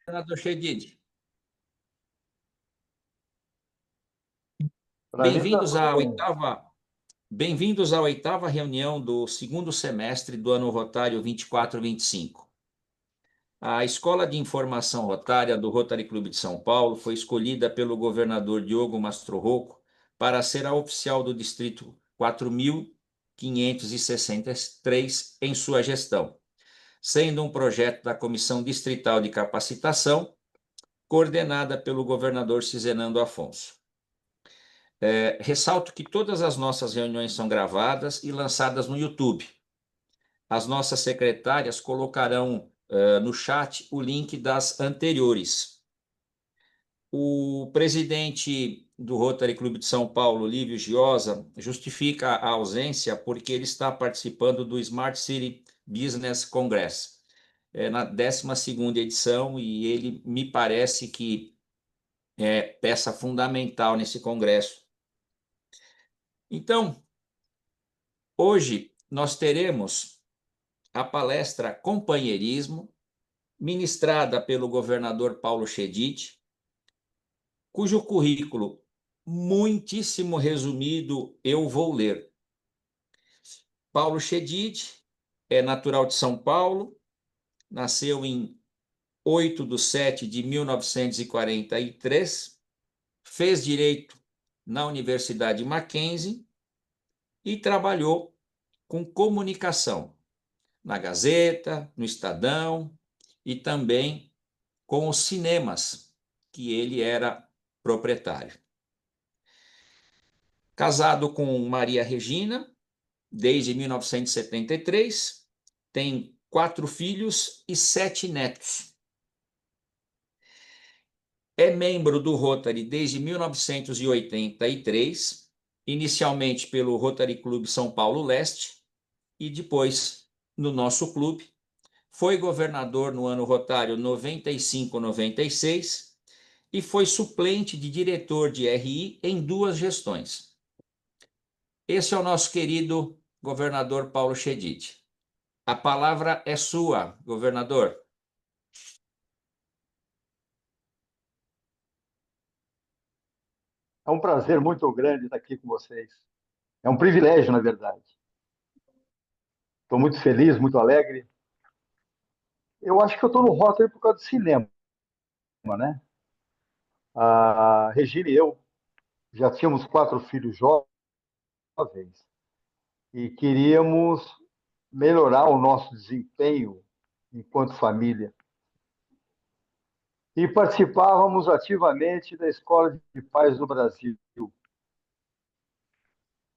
Senador Chedid, Para mim está bem-vindos tudo à bem. oitava, bem-vindos à oitava reunião do segundo semestre do ano rotário 24-25. A Escola de Informação Rotária do Rotary Clube de São Paulo foi escolhida pelo governador Diogo Mastrorouco para ser a oficial do distrito 4.563 em sua gestão, sendo um projeto da Comissão Distrital de Capacitação, coordenada pelo governador Cizenando Afonso. Ressalto que todas as nossas reuniões são gravadas e lançadas no YouTube. As nossas secretárias colocarão no chat o link das anteriores. O presidente do Rotary Clube de São Paulo, Lívio Giosa, justifica a ausência porque ele está participando do Smart City Business Congress, na 12ª edição, e ele me parece que é peça fundamental nesse congresso. Então, hoje nós teremos a palestra Companheirismo, ministrada pelo governador Paulo Chedid, cujo currículo, muitíssimo resumido, eu vou ler. Paulo Chedid é natural de São Paulo, nasceu em 8/7/1943, fez Direito na Universidade Mackenzie e trabalhou com comunicação na Gazeta, no Estadão e também com os cinemas, que ele era proprietário. Casado com Maria Regina, desde 1973, tem 4 filhos e 7 netos. É membro do Rotary desde 1983, inicialmente pelo Rotary Clube São Paulo Leste e depois no nosso clube. Foi governador no ano rotário 95-96 e foi suplente de diretor de RI em 2 gestões. Esse é o nosso querido governador Paulo Chedid. A palavra é sua, governador. É um prazer muito grande estar aqui com vocês. É um privilégio, na verdade. Estou muito feliz, muito alegre. Eu acho que eu estou no Rotary por causa do cinema, né? A Regina e eu já tínhamos 4 filhos jovens e queríamos melhorar o nosso desempenho enquanto família. E participávamos ativamente da Escola de Pais do Brasil.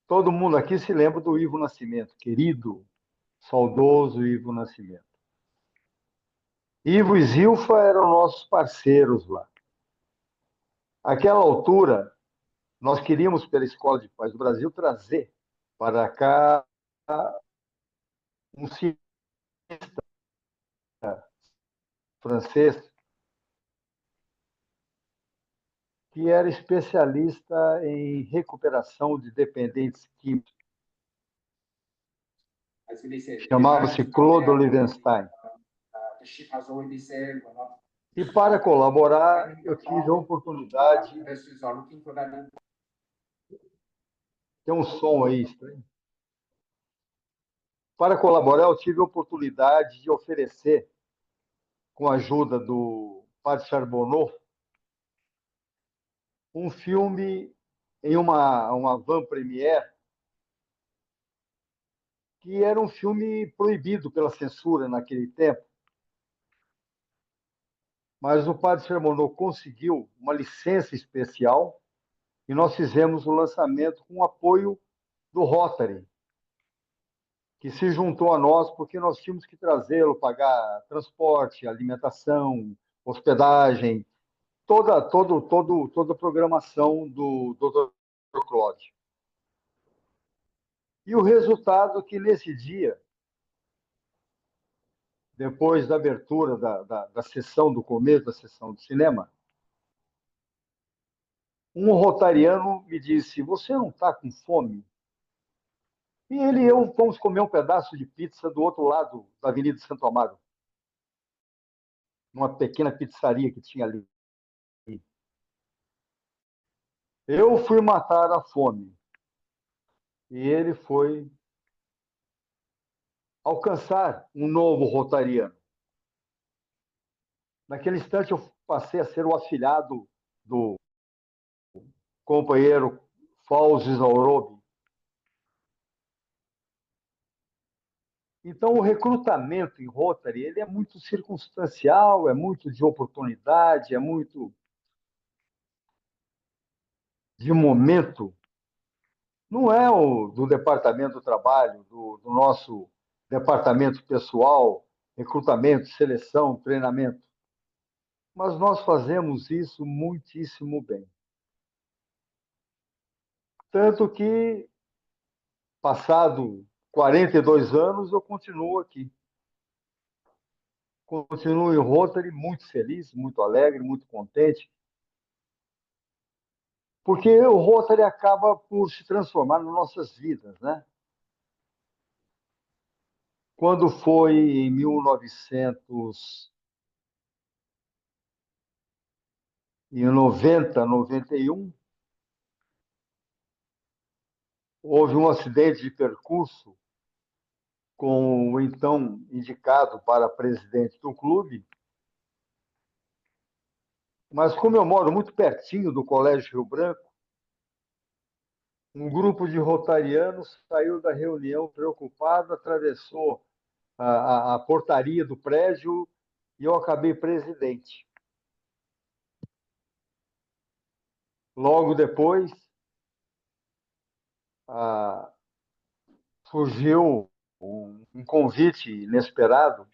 Todo mundo aqui se lembra do Ivo Nascimento, querido, saudoso Ivo Nascimento. Ivo e Zilfa eram nossos parceiros lá. Àquela altura, nós queríamos, pela Escola de Paz do Brasil, trazer para cá um cientista francês que era especialista em recuperação de dependentes químicos. Chamava-se Claude Olivenstein. E para colaborar, eu tive a oportunidade. Tem um som aí estranho. Para colaborar, eu tive a oportunidade de oferecer, com a ajuda do Padre Charbonneau, um filme em uma van premiere, que era um filme proibido pela censura naquele tempo. Mas o Padre Charbonneau conseguiu uma licença especial e nós fizemos o lançamento com o apoio do Rotary, que se juntou a nós porque nós tínhamos que trazê-lo, pagar transporte, alimentação, hospedagem, toda a programação do Dr. Claude. E o resultado é que nesse dia, depois da abertura da sessão, do começo da sessão de cinema, um rotariano me disse: "Você não está com fome?" E ele e eu fomos comer um pedaço de pizza do outro lado da Avenida Santo Amaro. numa pequena pizzaria que tinha ali. Eu fui matar a fome e ele foi alcançar um novo rotariano. Naquele instante, eu passei a ser o afilhado do companheiro Fauzi Zaorobi. Então, o recrutamento em Rotary ele é muito circunstancial, é muito de oportunidade, é muito de momento. Não é o do departamento do trabalho, do nosso departamento pessoal, recrutamento, seleção, treinamento. Mas nós fazemos isso muitíssimo bem. Tanto que, passado 42 anos, eu continuo aqui. Continuo em Rotary muito feliz, muito alegre, muito contente, porque o Rotary acaba por se transformar nas nossas vidas, né? Quando foi em 1990, 91, houve um acidente de percurso com o então indicado para presidente do clube, mas como eu moro muito pertinho do Colégio Rio Branco, um grupo de rotarianos saiu da reunião preocupado, atravessou a portaria do prédio e eu acabei presidente. Logo depois, surgiu um convite inesperado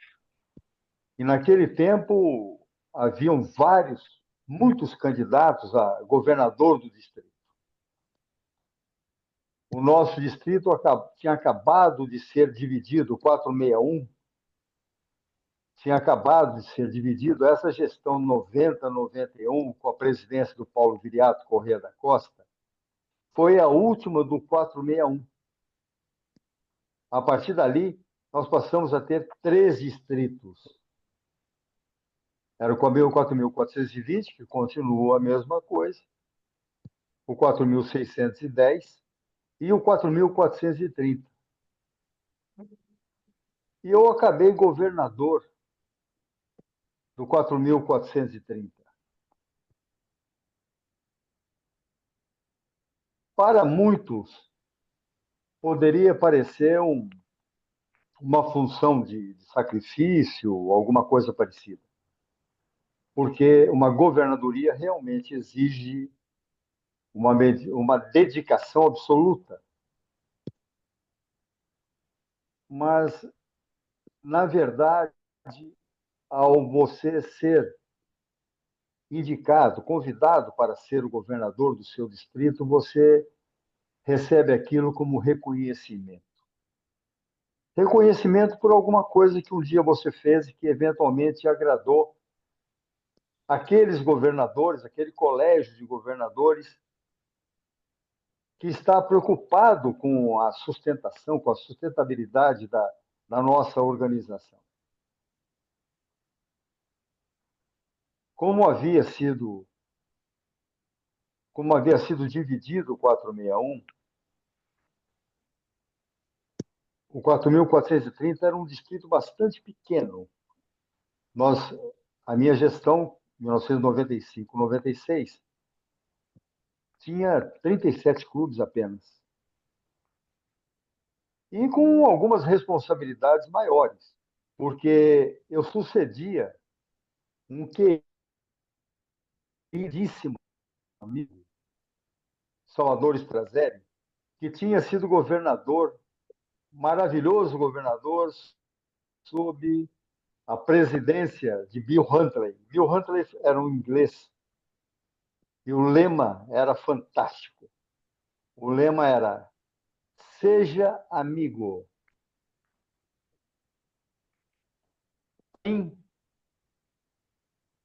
e naquele tempo haviam muitos candidatos a governador do distrito. O nosso distrito tinha acabado de ser dividido, o 461 tinha acabado de ser dividido. Essa gestão 90, 91, com a presidência do Paulo Viriato Corrêa da Costa, foi a última do 461. A partir dali, nós passamos a ter 3 distritos. Era o 4.420, que continua a mesma coisa, o 4.610 e o 4.430. E eu acabei governador do 4.430. Para muitos, poderia parecer uma função de sacrifício, alguma coisa parecida, porque uma governadoria realmente exige uma dedicação absoluta. Mas, na verdade, ao você ser indicado, convidado para ser o governador do seu distrito, você recebe aquilo como reconhecimento. Reconhecimento por alguma coisa que um dia você fez e que eventualmente agradou aqueles governadores, aquele colégio de governadores que está preocupado com a sustentação, com a sustentabilidade da nossa organização. Como havia sido dividido o 461, o 4.430 era um distrito bastante pequeno. A minha gestão, 1995, 96, tinha 37 clubes apenas. E com algumas responsabilidades maiores, porque eu sucedia um queridíssimo amigo, Salvador Strazeri, que tinha sido governador, maravilhoso governador, sob a presidência de Bill Huntley. Bill Huntley era um inglês e o lema era fantástico. O lema era: seja amigo.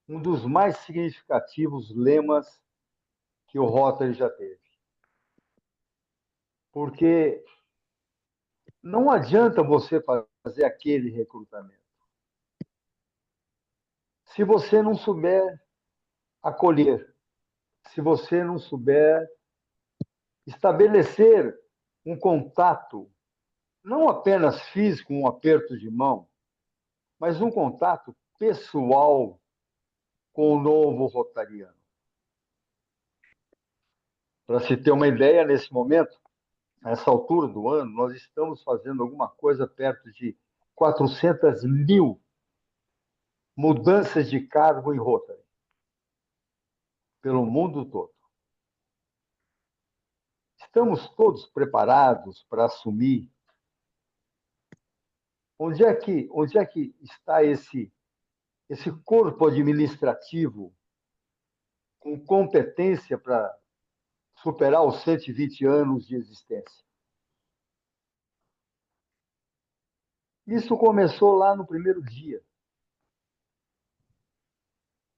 Um dos mais significativos lemas que o Rotary já teve. Porque não adianta você fazer aquele recrutamento. Se você não souber acolher, se você não souber estabelecer um contato, não apenas físico, um aperto de mão, mas um contato pessoal com o novo rotariano. Para se ter uma ideia, nesse momento, nessa altura do ano, nós estamos fazendo alguma coisa perto de 400.000 mudanças de cargo em Rotary, pelo mundo todo. Estamos todos preparados para assumir. Onde é que está esse corpo administrativo com competência para superar os 120 anos de existência? Isso começou lá no primeiro dia.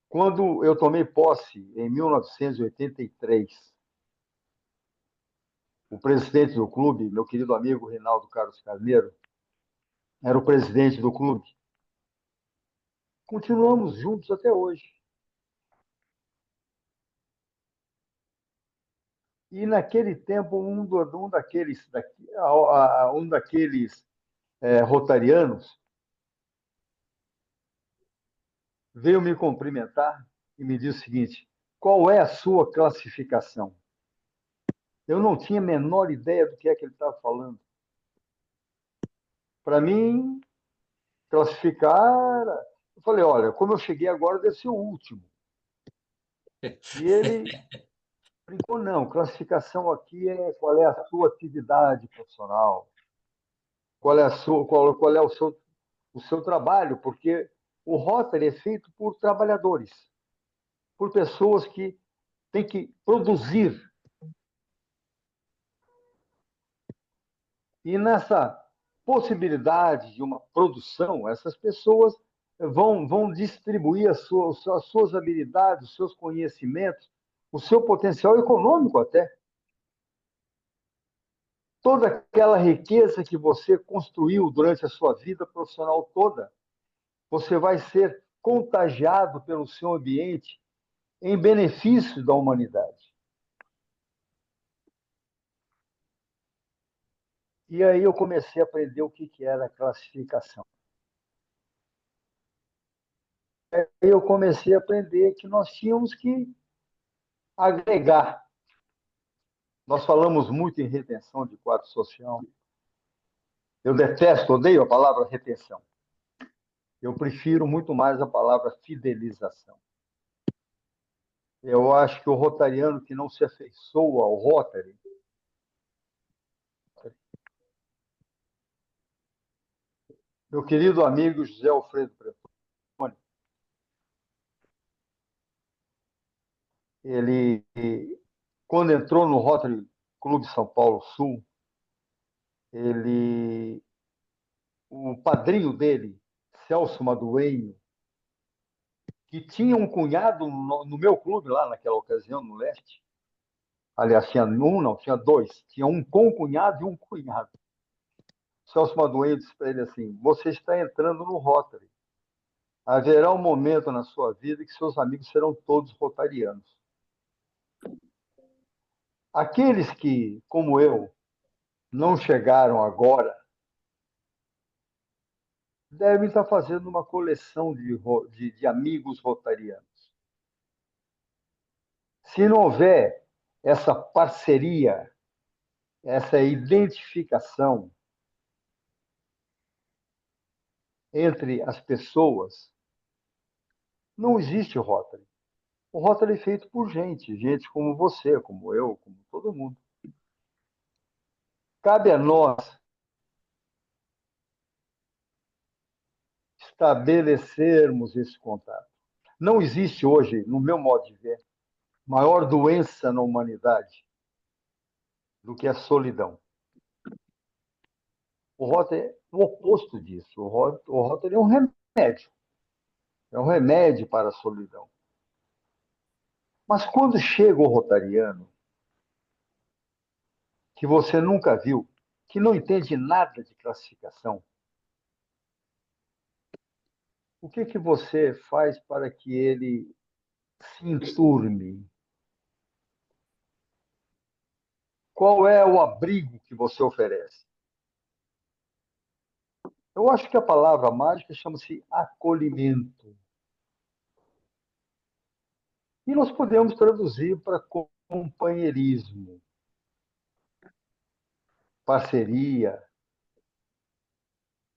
Quando eu tomei posse, em 1983, o presidente do clube, meu querido amigo Reinaldo Carlos Carneiro, era o presidente do clube. Continuamos juntos até hoje. E naquele tempo, um daqueles rotarianos veio me cumprimentar e me disse o seguinte: qual é a sua classificação? Eu não tinha a menor ideia do que é que ele estava falando. Para mim, classificar. Eu falei: olha, como eu cheguei agora, deve ser o último. E ele brincou: não, classificação aqui é qual é a sua atividade profissional, qual é o seu trabalho, porque o Rotary é feito por trabalhadores, por pessoas que têm que produzir. E nessa possibilidade de uma produção, essas pessoas vão distribuir as suas habilidades, os seus conhecimentos, o seu potencial econômico até. Toda aquela riqueza que você construiu durante a sua vida profissional toda, você vai ser contagiado pelo seu ambiente em benefício da humanidade. E aí eu comecei a aprender o que era a classificação. Aí eu comecei a aprender que nós tínhamos que agregar. Nós falamos muito em retenção de quadro social. Eu detesto, odeio a palavra retenção. Eu prefiro muito mais a palavra fidelização. Eu acho que o rotariano que não se afeiçoa ao Rotary, meu querido amigo José Alfredo Pretoni, ele, quando entrou no Rotary Clube São Paulo Sul, o padrinho dele, Celso Maduenho, que tinha um cunhado no meu clube lá naquela ocasião, no Leste. Aliás, tinha um, não, tinha dois. Tinha um concunhado e um cunhado. Celso Maduenho disse para ele assim: você está entrando no Rotary. Haverá um momento na sua vida que seus amigos serão todos rotarianos. Aqueles que, como eu, não chegaram agora, devem estar fazendo uma coleção de amigos rotarianos. Se não houver essa parceria, essa identificação entre as pessoas, não existe Rotary. O Rotary é feito por gente como você, como eu, como todo mundo. Cabe a nós estabelecermos esse contato. Não existe hoje, no meu modo de ver, maior doença na humanidade do que a solidão. O Rotary é o oposto disso. O Rotary é um remédio. É um remédio para a solidão. Mas quando chega o rotariano, que você nunca viu, que não entende nada de classificação, o que que você faz para que ele se enturme? Qual é o abrigo que você oferece? Eu acho que a palavra mágica chama-se acolhimento. E nós podemos traduzir para companheirismo, parceria,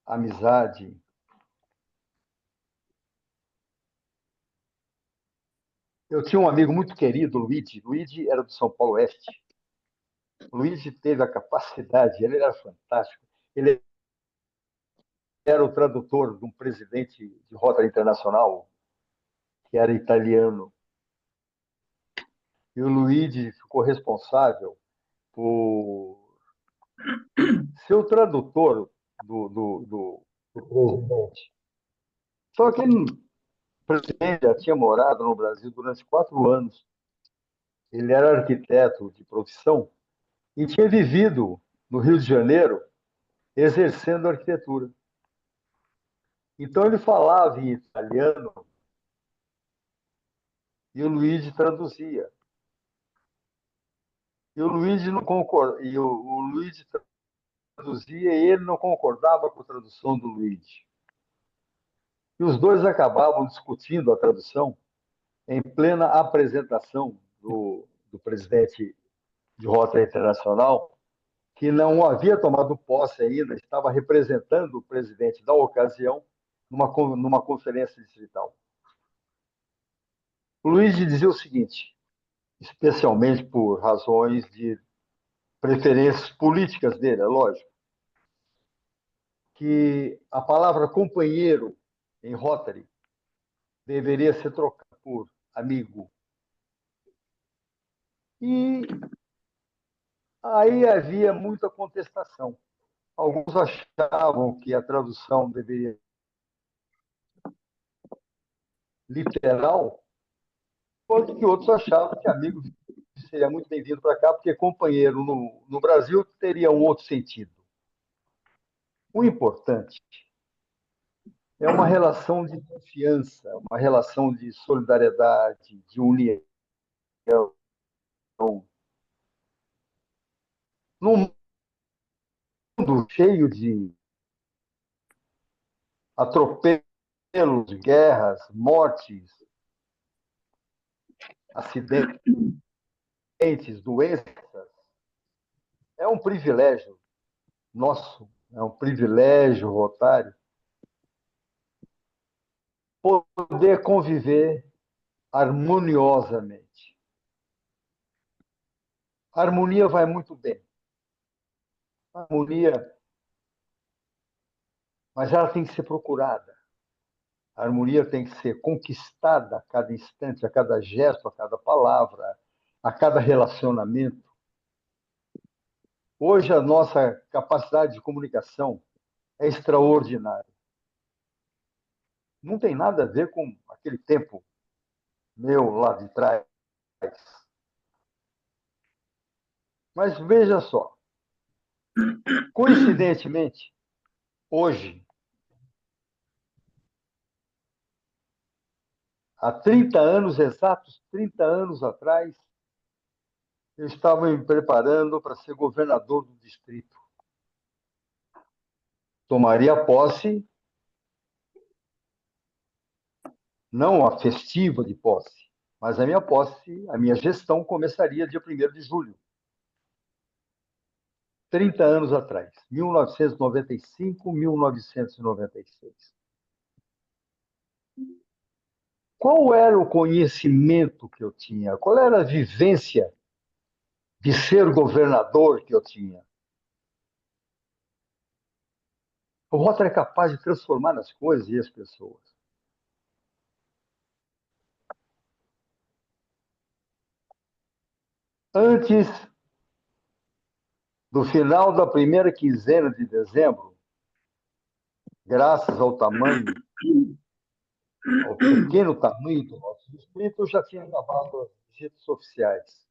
amizade. Eu tinha um amigo muito querido, Luigi. Luigi era do São Paulo Oeste. Luigi teve a capacidade, ele era fantástico. Ele era o tradutor de um presidente de Rotary Internacional, que era italiano. E o Luigi ficou responsável por ser o tradutor do presidente. Só que ele, o presidente já tinha morado no Brasil durante 4 anos. Ele era arquiteto de profissão e tinha vivido no Rio de Janeiro exercendo arquitetura. Então ele falava em italiano e o Luigi traduzia. E o Luigi não concorda, o Luigi traduzia e ele não concordava com a tradução do Luigi. E os dois acabavam discutindo a tradução em plena apresentação do presidente de Rota Internacional, que não havia tomado posse ainda, estava representando o presidente da ocasião numa conferência distrital. O Luigi dizia o seguinte, especialmente por razões de preferências políticas dele, é lógico, que a palavra companheiro em Rotary deveria ser trocada por amigo. E aí havia muita contestação. Alguns achavam que a tradução deveria ser literal, enquanto que outros achavam que amigo seria muito bem-vindo para cá, porque companheiro no Brasil teria um outro sentido. O importante é uma relação de confiança, uma relação de solidariedade, de união. Num mundo cheio de atropelos, guerras, mortes, acidentes, doenças, é um privilégio nosso, é um privilégio rotário poder conviver harmoniosamente. A harmonia vai muito bem. A harmonia, mas ela tem que ser procurada. A harmonia tem que ser conquistada a cada instante, a cada gesto, a cada palavra, a cada relacionamento. Hoje a nossa capacidade de comunicação é extraordinária. Não tem nada a ver com aquele tempo meu lá de trás. Mas veja só, coincidentemente, hoje, há 30 anos, exatos 30 anos atrás, eu estava me preparando para ser governador do distrito. Tomaria posse, não a festiva de posse, mas a minha posse, a minha gestão começaria dia 1º de julho. 30 anos atrás, 1995, 1996. Qual era o conhecimento que eu tinha? Qual era a vivência de ser governador que eu tinha? O Rotary é capaz de transformar as coisas e as pessoas. Antes do final da primeira quinzena de dezembro, graças ao pequeno tamanho do nosso distrito, eu já tinha gravado as visitas oficiais.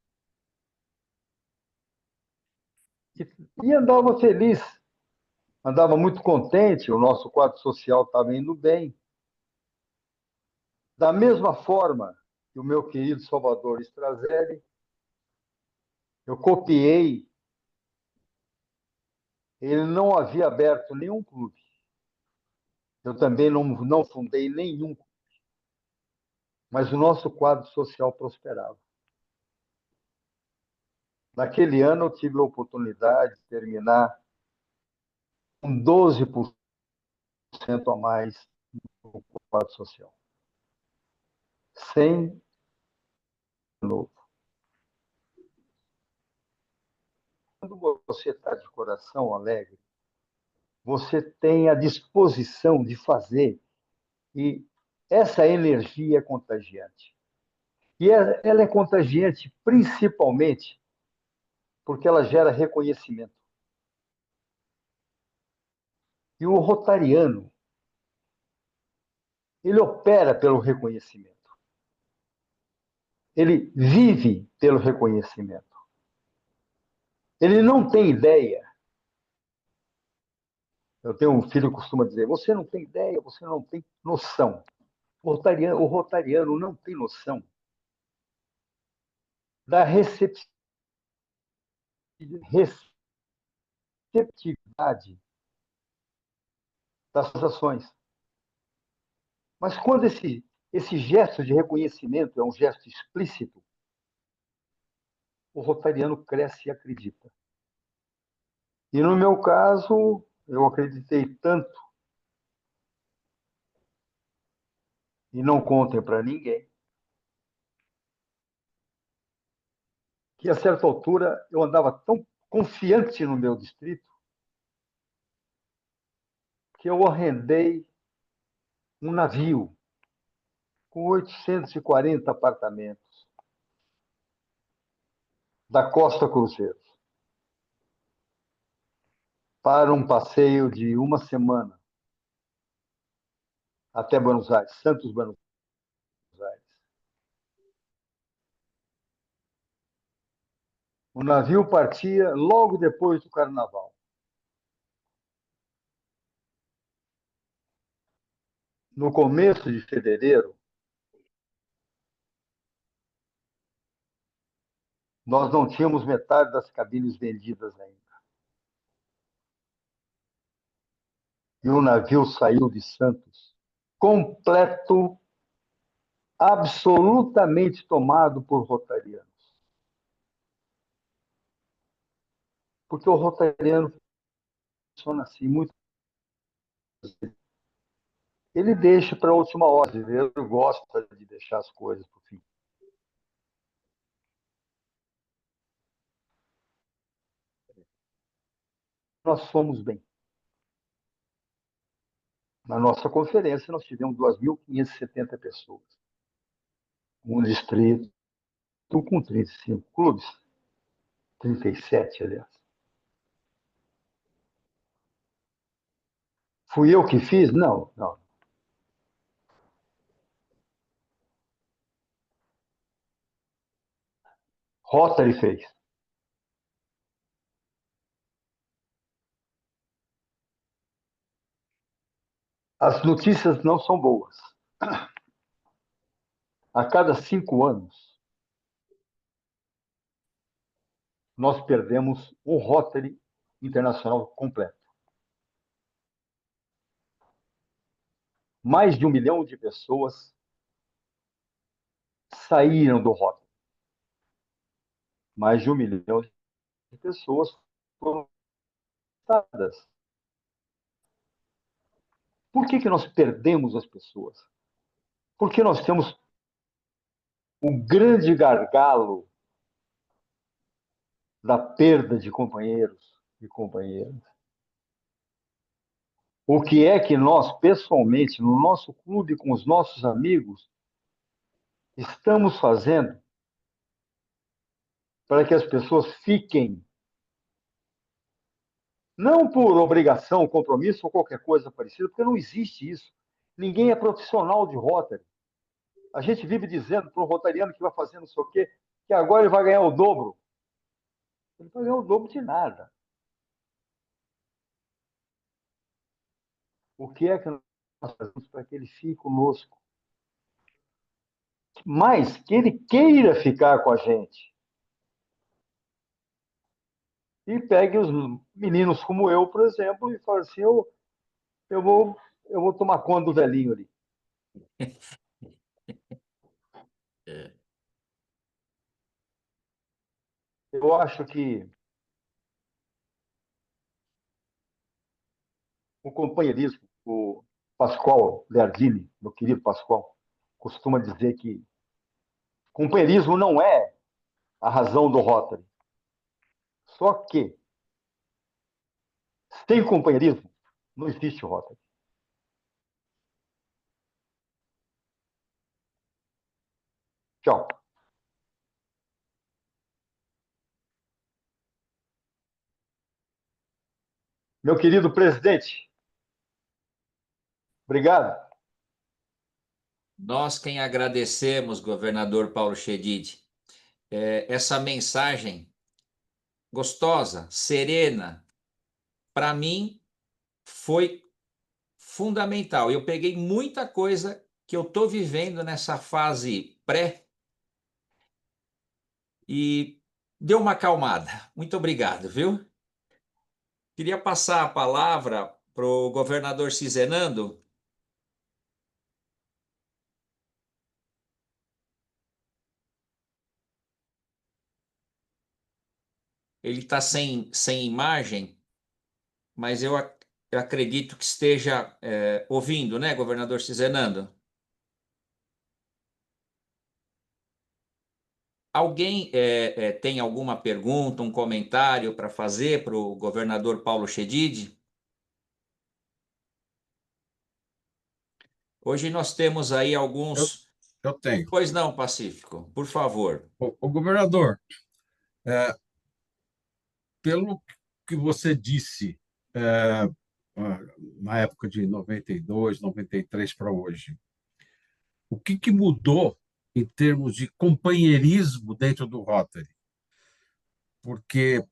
E andava feliz, andava muito contente, o nosso quadro social estava indo bem. Da mesma forma que o meu querido Salvador Strazelli, eu copiei, ele não havia aberto nenhum clube. Eu também não fundei nenhum, mas o nosso quadro social prosperava. Naquele ano, eu tive a oportunidade de terminar com 12% a mais no quadro social. Sem novo. Quando você está de coração alegre, você tem a disposição de fazer, e essa energia é contagiante. E ela é contagiante principalmente porque ela gera reconhecimento. E o rotariano, ele opera pelo reconhecimento. Ele vive pelo reconhecimento. Ele não tem ideia. Eu tenho um filho que costuma dizer: você não tem ideia, você não tem noção. O rotariano não tem noção da receptividade das suas ações. Mas quando esse gesto de reconhecimento é um gesto explícito, o rotariano cresce e acredita. E no meu caso, eu acreditei tanto, e não contem para ninguém, que a certa altura eu andava tão confiante no meu distrito que eu arrendei um navio com 840 apartamentos da Costa Cruzeiro para um passeio de uma semana até Buenos Aires, Santos, Buenos Aires. O navio partia logo depois do carnaval. No começo de fevereiro, nós não tínhamos metade das cabines vendidas ainda. E o navio saiu de Santos completo, absolutamente tomado por rotarianos. Porque o rotariano funciona assim, muito. Ele deixa para a última hora, ele gosta de deixar as coisas para o fim. Nós fomos bem. Na nossa conferência, nós tivemos 2.570 pessoas. Um distrito com 35 clubes. 37, aliás. Fui eu que fiz? Não, não. Rotary fez. As notícias não são boas. A cada 5 anos, nós perdemos um Rotary internacional completo. Mais de 1 milhão de pessoas saíram do Rotary. Mais de 1 milhão de pessoas foram afetadas. Por que nós perdemos as pessoas? Porque nós temos um grande gargalo da perda de companheiros e companheiras. O que é que nós, pessoalmente, no nosso clube, com os nossos amigos, estamos fazendo para que as pessoas fiquem, não por obrigação, compromisso ou qualquer coisa parecida, porque não existe isso. Ninguém é profissional de Rotary. A gente vive dizendo para o rotariano que vai fazer não sei o quê, que agora ele vai ganhar o dobro. Ele vai ganhar o dobro de nada. O que é que nós fazemos para que ele fique conosco? mas que ele queira ficar com a gente. E pegue os meninos como eu, por exemplo, e fale assim: eu, vou, eu vou tomar conta do velhinho ali. É. Eu acho que o companheirismo, o Pascoal Leardini, meu querido Pascoal, costuma dizer que companheirismo não é a razão do Rotary. Só que, sem companheirismo, não existe o Rotary. Tchau. Meu querido presidente, obrigado. Nós quem agradecemos, governador Paulo Chedid, essa mensagem gostosa, serena, para mim foi fundamental. Eu peguei muita coisa que eu estou vivendo nessa fase pré e deu uma acalmada. Muito obrigado, viu? Queria passar a palavra para o governador Cizenando. Ele está sem imagem, mas eu acredito que esteja ouvindo, né, governador Cizenando? Alguém tem alguma pergunta, um comentário para fazer para o governador Paulo Chedid? Hoje nós temos aí Eu, alguns. eu tenho. Pois não, Pacífico, por favor. O governador, pelo que você disse, é, na época de 92, 93 para hoje, o que mudou em termos de companheirismo dentro do Rotary? Porque,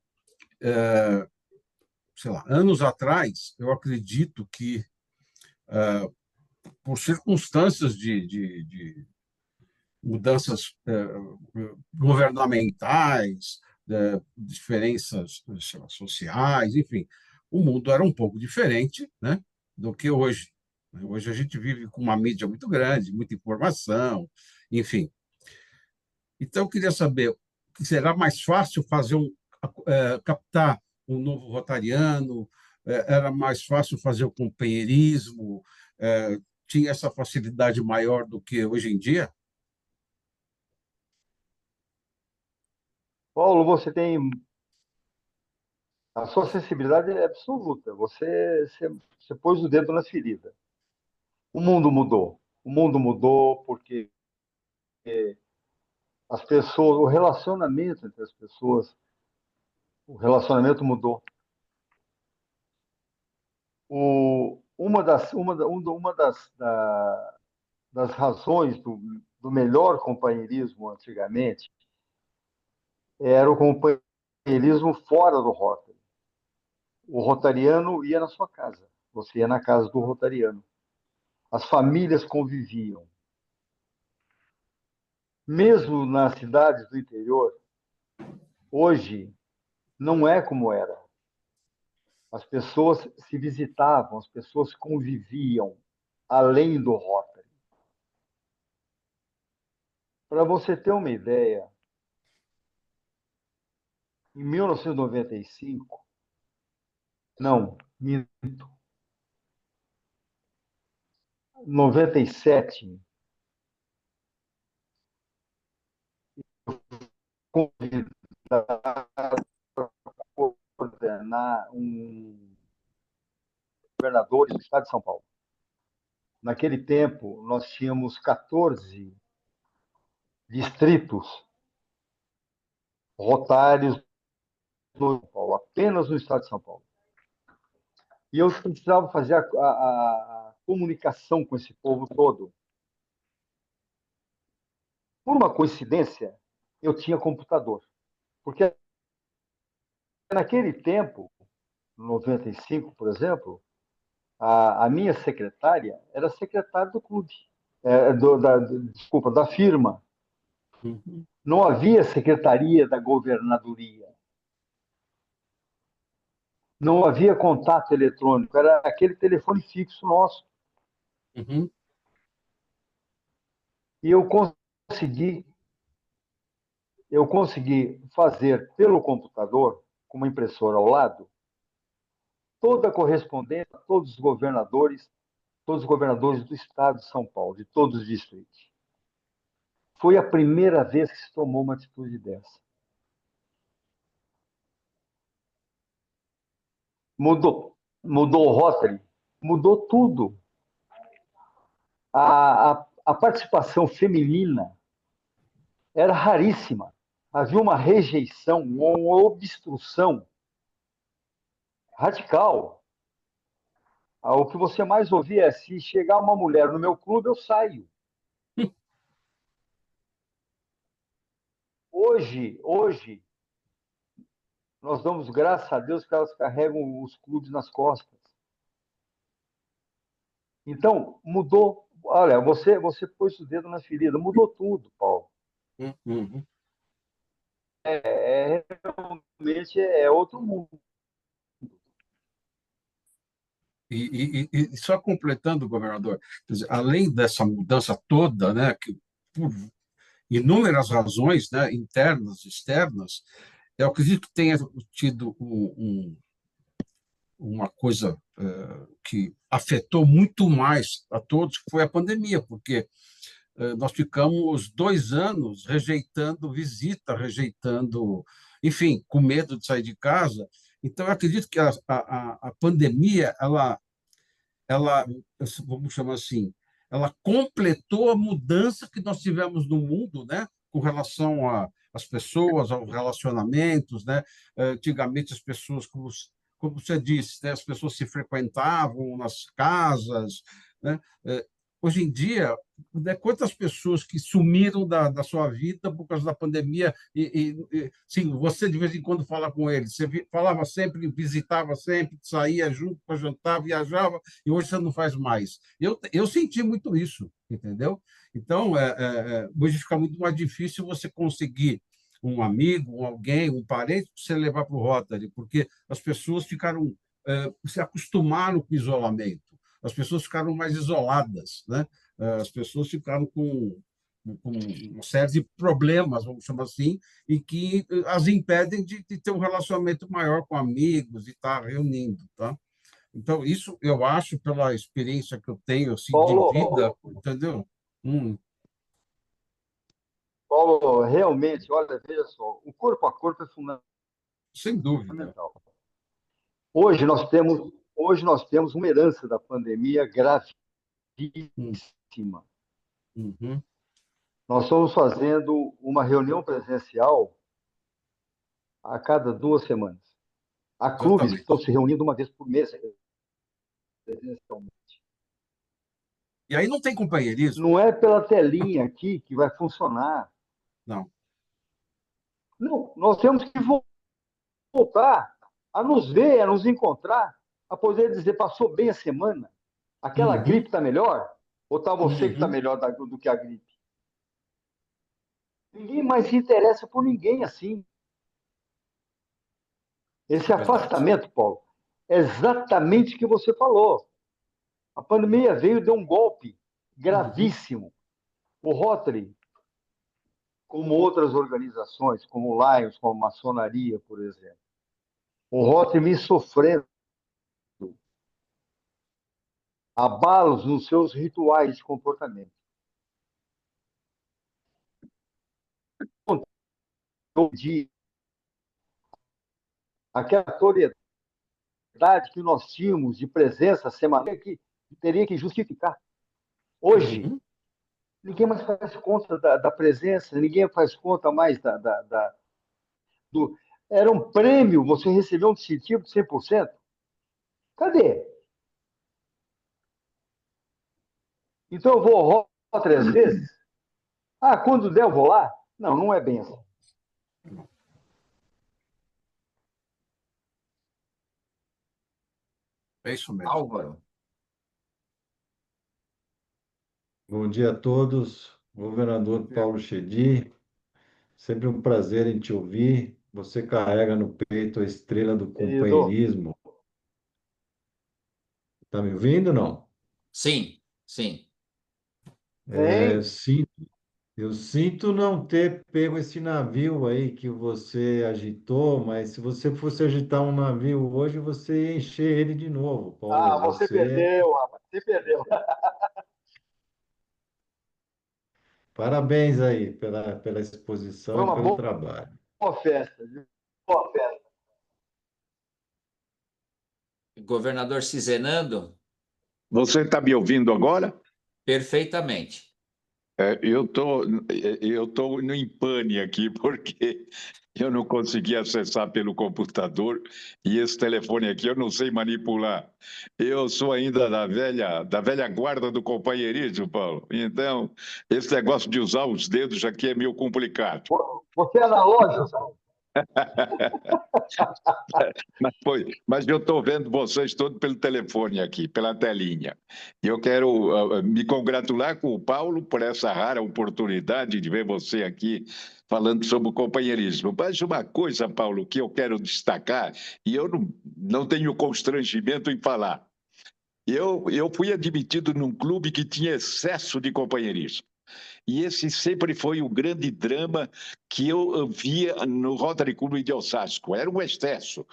sei lá, anos atrás, eu acredito que, por circunstâncias de mudanças governamentais, diferenças sei lá, sociais, enfim, o mundo era um pouco diferente, né, do que hoje. Hoje a gente vive com uma mídia muito grande, muita informação, enfim. Então eu queria saber, que será mais fácil fazer captar um novo rotariano? Era mais fácil fazer o companheirismo? Tinha essa facilidade maior do que hoje em dia? Paulo, você tem. A sua sensibilidade é absoluta. Você pôs o dedo na ferida. O mundo mudou. O mundo mudou porque as pessoas, o relacionamento entre as pessoas, o relacionamento mudou. Uma das razões do melhor companheirismo antigamente era o companheirismo fora do Rotary. O rotariano ia na sua casa, você ia na casa do rotariano. As famílias conviviam. Mesmo nas cidades do interior, hoje não é como era. As pessoas se visitavam, as pessoas conviviam além do Rotary. Para você ter uma ideia, em 1995, não, 97, convidado para coordenar governadores do estado de São Paulo. Naquele tempo, nós tínhamos 14 distritos rotários no São Paulo, apenas no estado de São Paulo. E eu precisava fazer a comunicação com esse povo todo. Por uma coincidência, eu tinha computador. Porque naquele tempo, 95, por exemplo, a minha secretária era secretária do clube. desculpa, da firma. Uhum. Não havia secretaria da governadoria. Não havia contato eletrônico. Era aquele telefone fixo nosso. Uhum. E consegui, eu consegui fazer pelo computador, com uma impressora ao lado, toda a correspondência a todos os governadores do estado de São Paulo, de todos os distritos. Foi a primeira vez que se tomou uma atitude dessa. Mudou o Rotary, mudou tudo. A participação feminina era raríssima. Havia uma rejeição, uma obstrução radical. O que você mais ouvia é: se chegar uma mulher no meu clube, eu saio. Hoje, nós damos graças a Deus que elas carregam os clubes nas costas. Então, mudou. Olha, você pôs o dedo na ferida, mudou tudo, Paulo. Uhum. Realmente é outro mundo. E só completando, governador, quer dizer, além dessa mudança toda, né, que por inúmeras razões, né, internas, externas, eu acredito que tenha tido uma coisa que afetou muito mais a todos, que foi a pandemia, porque nós ficamos 2 anos rejeitando visita, rejeitando, enfim, com medo de sair de casa. Então, eu acredito que a pandemia, ela, vamos chamar assim, ela completou a mudança que nós tivemos no mundo, né, com relação às pessoas, aos relacionamentos, né? Antigamente as pessoas, como você disse, né, as pessoas se frequentavam nas casas, né? Hoje em dia, né, quantas pessoas que sumiram da sua vida por causa da pandemia sim, você de vez em quando fala com eles, você falava sempre, visitava sempre, saía junto para jantar, viajava, e hoje você não faz mais. Eu senti muito isso, entendeu? Então, hoje fica muito mais difícil você conseguir um amigo, alguém, um parente, para você levar para o Rotary, porque as pessoas ficaram, se acostumaram com o isolamento, as pessoas ficaram mais isoladas, né? As pessoas ficaram com uma série de problemas, vamos chamar assim, e que as impedem de ter um relacionamento maior com amigos e estar reunindo, tá? Então, isso eu acho, pela experiência que eu tenho assim, de vida, Paulo, entendeu? Hum, Paulo, realmente, olha, veja só, o corpo a corpo é sem dúvida. fundamental. Hoje nós temos uma herança da pandemia Hum, gravíssima. uhum, Nós estamos fazendo uma reunião presencial a cada 2 semanas. Há clubes que estão exatamente. se reunindo uma vez por mês presencialmente. E aí não tem companheirismo? Não é pela telinha aqui que vai funcionar. Não. Não, nós temos que voltar a nos ver, a nos encontrar, a poder dizer: passou bem a semana? Aquela Uhum, gripe está melhor? Ou está você que está uhum, melhor do que a gripe? Ninguém mais se interessa por ninguém assim. Esse é verdade. afastamento, Paulo, é exatamente o que você falou. A pandemia veio e deu um golpe Uhum, gravíssimo. O Rotary, como outras organizações, como o Lions, como a Maçonaria, por exemplo, o Rotary vem sofrendo abalos nos seus rituais de comportamento. De aquela notoriedade que nós tínhamos de presença semanal que teria que justificar. Hoje, uhum. ninguém mais faz conta da presença, ninguém faz conta mais do. Era um prêmio, você recebeu um distintivo de 100%. Cadê? Então eu vou ao Ró 3 vezes? Ah, quando der eu vou lá? Não, não é bem assim. É isso mesmo. Álvaro, Bom dia a todos. Governador Paulo Chedi, sempre um prazer em te ouvir. Você carrega no peito a estrela do Querido, companheirismo. Está me ouvindo, não? Sim, sim. É, bem, sim, eu sinto não ter pego esse navio aí que você agitou, mas se você fosse agitar um navio hoje, você ia encher ele de novo, Paulo. você Você, perdeu, rapaz, você perdeu. parabéns aí pela Foi exposição e uma pelo trabalho. boa festa, viu? Boa festa. Governador Cizenando, Você está me ouvindo agora? perfeitamente. Eu tô no pane aqui porque eu não consegui acessar pelo computador e esse telefone aqui eu não sei manipular. Eu sou ainda da velha guarda do companheirismo, Paulo. Então, esse negócio de usar os dedos aqui é meio complicado. Você é analógico? Mas eu estou vendo vocês todos pelo telefone aqui, pela telinha. E eu quero me congratular com o Paulo por essa rara oportunidade de ver você aqui falando sobre o companheirismo. Mas uma coisa, Paulo, que eu quero destacar, e eu não tenho constrangimento em falar. Eu fui admitido num clube que tinha excesso de companheirismo. E esse sempre foi o grande drama que eu via no Rotary Club de Osasco. Era um excesso.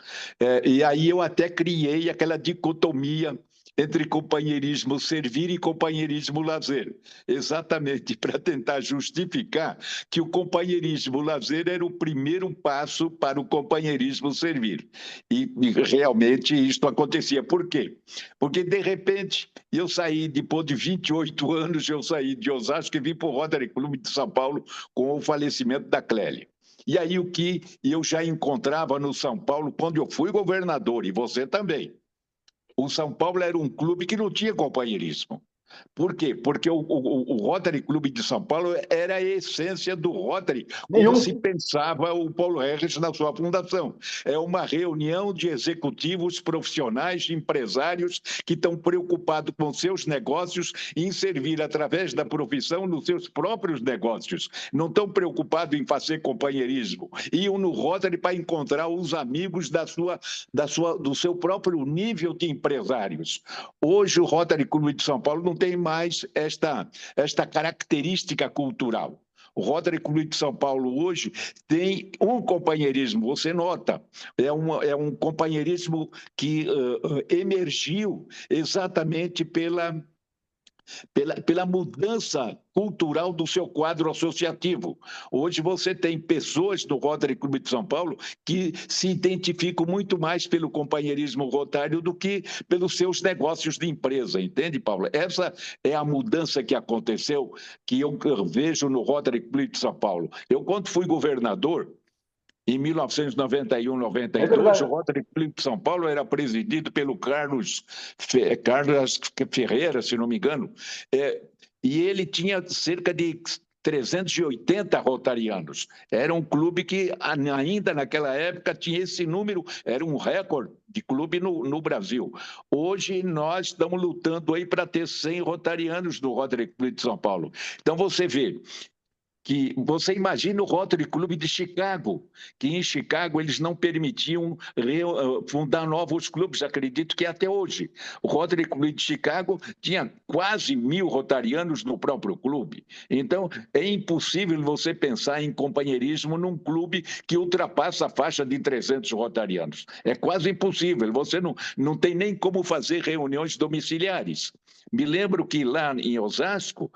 E aí eu até criei aquela dicotomia entre companheirismo servir e companheirismo lazer, exatamente para tentar justificar que o companheirismo lazer era o primeiro passo para o companheirismo servir. E realmente isto acontecia. Por quê? Porque, de repente, eu saí, depois de 28 anos, eu saí de Osasco e vim para o Rotary Club de São Paulo com o falecimento da Clélia. E aí o que eu já encontrava no São Paulo quando eu fui governador, e você também. O São Paulo era um clube que não tinha companheirismo. Por quê? Porque o Rotary Clube de São Paulo era a essência do Rotary, como se Nenhum. pensava o Paulo Harris na sua fundação. É uma reunião de executivos profissionais, de empresários que estão preocupados com seus negócios e em servir através da profissão nos seus próprios negócios. Não estão preocupados em fazer companheirismo. Iam no Rotary para encontrar os amigos do seu próprio nível de empresários. Hoje o Rotary Clube de São Paulo não tem mais esta característica cultural. O Rotary Clube de São Paulo hoje tem um companheirismo, você nota, é um companheirismo que emergiu exatamente pela mudança cultural do seu quadro associativo. Hoje você tem pessoas do Rotary Clube de São Paulo que se identificam muito mais pelo companheirismo rotário do que pelos seus negócios de empresa, entende, Paulo? Essa é a mudança que aconteceu, que eu vejo no Rotary Clube de São Paulo. Eu, quando fui governador, em 1991, É 92, o verdade. Rotary Clube de São Paulo era presidido pelo Carlos Ferreira, se não me engano, e ele tinha cerca de 380 rotarianos. Era um clube que ainda naquela época tinha esse número, era um recorde de clube no Brasil. Hoje nós estamos lutando aí para ter 100 rotarianos no Rotary Clube de São Paulo. Então você vê que você imagina o Rotary Club de Chicago, que em Chicago eles não permitiam fundar novos clubes, acredito que até hoje. O Rotary Club de Chicago tinha quase 1.000 rotarianos no próprio clube. Então, é impossível você pensar em companheirismo num clube que ultrapassa a faixa de 300 rotarianos. É quase impossível, você não tem nem como fazer reuniões domiciliares. Me lembro que lá em Osasco,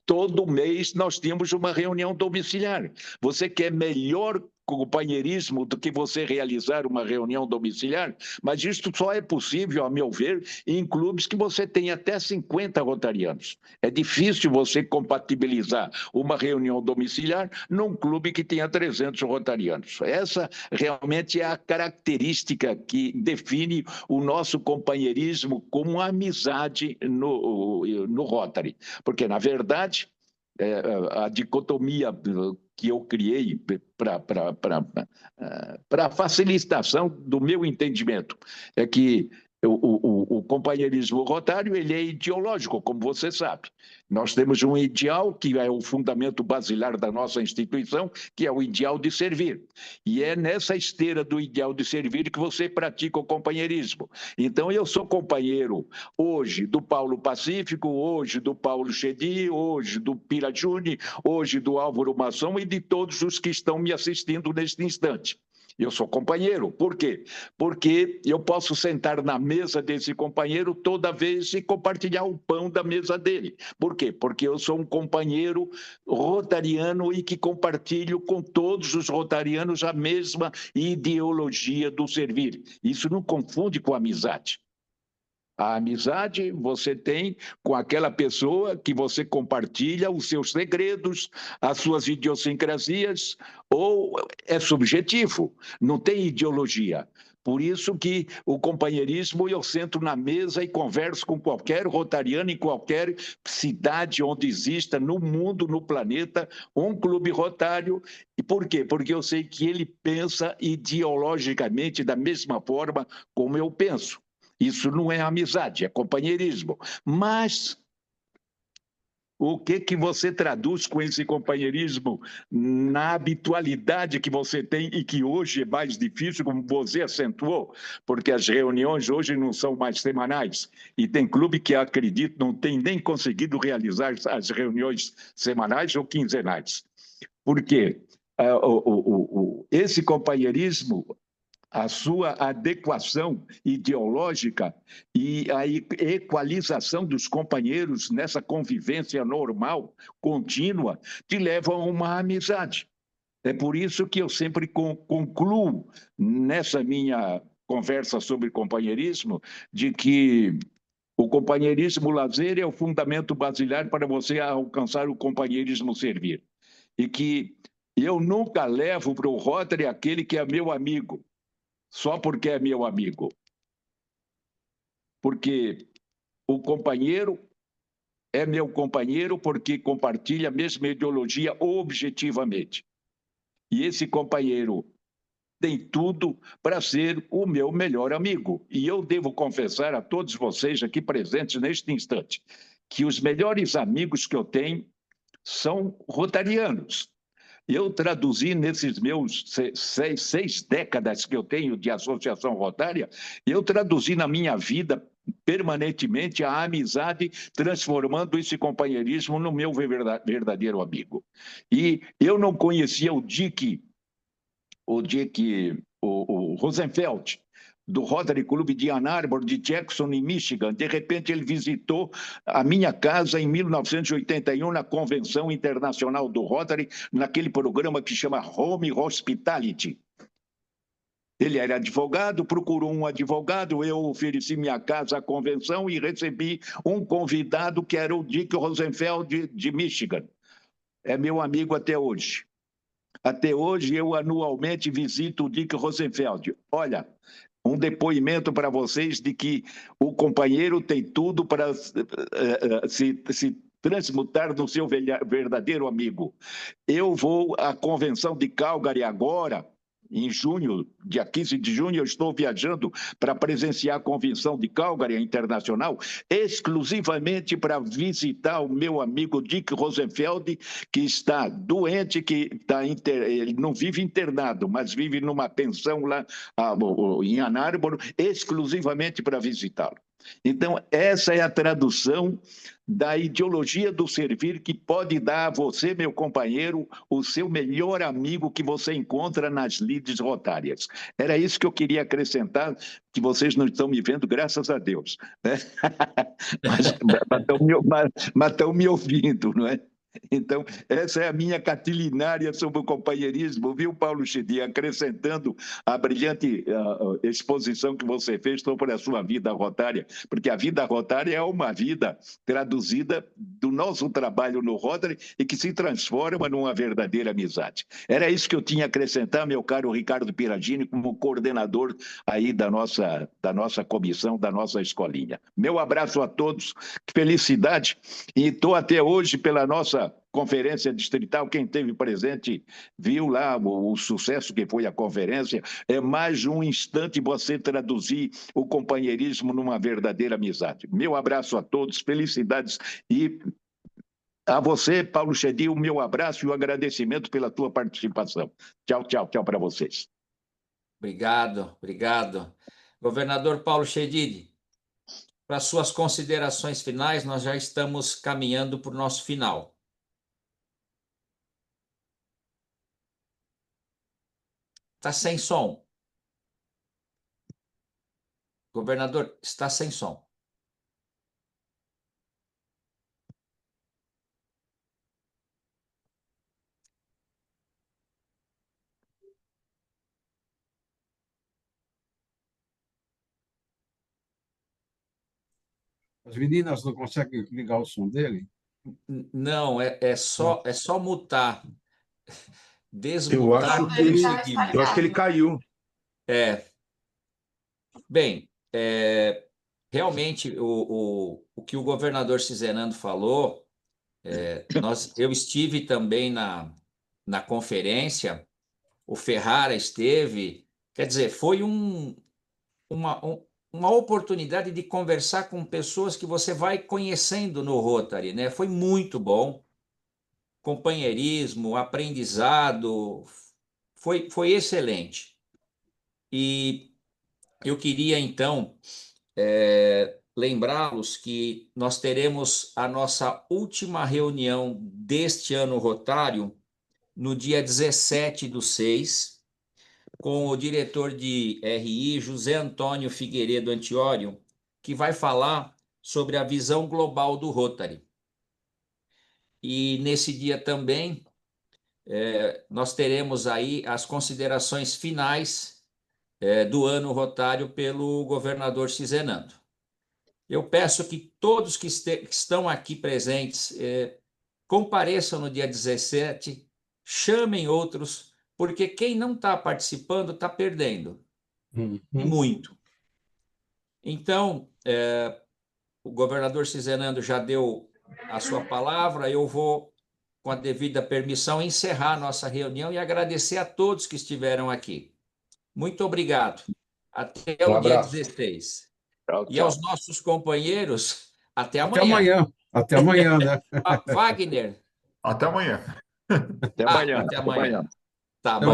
todo mês nós tínhamos uma reunião domiciliar. Você quer melhor companheirismo do que você realizar uma reunião domiciliar? Mas isso só é possível, a meu ver, em clubes que você tem até 50 rotarianos. É difícil você compatibilizar uma reunião domiciliar num clube que tenha 300 rotarianos. Essa realmente é a característica que define o nosso companheirismo como a amizade no Rotary. Porque, na verdade, a dicotomia que eu criei para a facilitação do meu entendimento é que O companheirismo rotário ele é ideológico, como você sabe. Nós temos um ideal que é o fundamento basilar da nossa instituição, que é o ideal de servir. E é nessa esteira do ideal de servir que você pratica o companheirismo. Então, eu sou companheiro hoje do Paulo Pacífico, hoje do Paulo Chedi, hoje do Pira Juni, hoje do Álvaro Mação e de todos os que estão me assistindo neste instante. Eu sou companheiro. Por quê? Porque eu posso sentar na mesa desse companheiro toda vez e compartilhar o pão da mesa dele. Por quê? Porque eu sou um companheiro rotariano e que compartilho com todos os rotarianos a mesma ideologia do servir. Isso não confunde com amizade. A amizade você tem com aquela pessoa que você compartilha os seus segredos, as suas idiosincrasias, ou é subjetivo, não tem ideologia. Por isso que o companheirismo, eu sento na mesa e converso com qualquer rotariano em qualquer cidade onde exista no mundo, no planeta, um clube rotário. E por quê? Porque eu sei que ele pensa ideologicamente da mesma forma como eu penso. Isso não é amizade, é companheirismo. Mas o que você traduz com esse companheirismo na habitualidade que você tem e que hoje é mais difícil, como você acentuou, porque as reuniões hoje não são mais semanais. E tem clube que, acredito, não tem nem conseguido realizar as reuniões semanais ou quinzenais. Por quê? Esse companheirismo, a sua adequação ideológica e a equalização dos companheiros nessa convivência normal, contínua, te levam a uma amizade. É por isso que eu sempre concluo nessa minha conversa sobre companheirismo de que o companheirismo lazer é o fundamento basilar para você alcançar o companheirismo servir. E que eu nunca levo para o Rotary aquele que é meu amigo, só porque é meu amigo. Porque o companheiro é meu companheiro porque compartilha a mesma ideologia objetivamente. E esse companheiro tem tudo para ser o meu melhor amigo. E eu devo confessar a todos vocês aqui presentes neste instante que os melhores amigos que eu tenho são rotarianos. Eu traduzi nesses meus seis décadas que eu tenho de associação rotária, eu traduzi na minha vida permanentemente a amizade, transformando esse companheirismo no meu verdadeiro amigo. E eu não conhecia o Rosenfeld, do Rotary Club de Ann Arbor, de Jackson, em Michigan. De repente, ele visitou a minha casa em 1981, na Convenção Internacional do Rotary, naquele programa que chama Home Hospitality. Ele era advogado, procurou um advogado, eu ofereci minha casa à convenção e recebi um convidado que era o Dick Rosenfeld, de Michigan. É meu amigo até hoje. Até hoje, eu anualmente visito o Dick Rosenfeld. Olha, um depoimento para vocês de que o companheiro tem tudo para se transmutar no seu verdadeiro amigo. Eu vou à convenção de Calgary agora, em junho, dia 15 de junho, eu estou viajando para presenciar a convenção de Calgary internacional, exclusivamente para visitar o meu amigo Dick Rosenfeld, que está doente, ele não vive internado, mas vive numa pensão lá em Ann Arbor, exclusivamente para visitá-lo. Então, essa é a tradução da ideologia do servir que pode dar a você, meu companheiro, o seu melhor amigo que você encontra nas lides rotárias. Era isso que eu queria acrescentar, que vocês não estão me vendo, graças a Deus, né? mas estão me ouvindo, não é? Então, essa é a minha catilinária sobre o companheirismo, viu, Paulo Chedi? Acrescentando a brilhante exposição que você fez sobre a sua vida rotária, porque a vida rotária é uma vida traduzida do nosso trabalho no Rotary e que se transforma numa verdadeira amizade. Era isso que eu tinha a acrescentar, meu caro Ricardo Piragini, como coordenador aí da nossa comissão, da nossa escolinha. Meu abraço a todos, que felicidade, e estou até hoje pela nossa conferência distrital, quem esteve presente viu lá o sucesso que foi a conferência. É mais um instante você traduzir o companheirismo numa verdadeira amizade. Meu abraço a todos, felicidades e a você, Paulo Chedi, o meu abraço e o agradecimento pela tua participação. Tchau, tchau, tchau para vocês. Obrigado, obrigado. Governador Paulo Chedid, para suas considerações finais, nós já estamos caminhando para o nosso final. Está sem som. Governador, está sem som. As meninas não conseguem ligar o som dele? Não, é só mutar. Eu Desmutar acho não que conseguimos. eu acho que ele caiu. Bem, realmente o que o governador Cizenando falou, eu estive também na conferência, o Ferrara esteve, quer dizer, foi uma oportunidade de conversar com pessoas que você vai conhecendo no Rotary, né? Foi muito bom, companheirismo, aprendizado, foi excelente. E eu queria, então, lembrá-los que nós teremos a nossa última reunião deste ano rotário no dia 17/6, com o diretor de RI, José Antônio Figueiredo Antiório, que vai falar sobre a visão global do Rotary. E nesse dia também nós teremos aí as considerações finais do ano rotário pelo governador Cizenando. Eu peço que todos que estão aqui presentes compareçam no dia 17, chamem outros, porque quem não está participando está perdendo. Muito. Então, o governador Cizenando já deu a sua palavra, eu vou, com a devida permissão, encerrar a nossa reunião e agradecer a todos que estiveram aqui. Muito obrigado. Até o dia 16. Tchau, E tchau. aos nossos companheiros, até Até amanhã. amanhã. Até amanhã, né? Wagner. Até amanhã. Até amanhã. Até amanhã. Tá Até bom.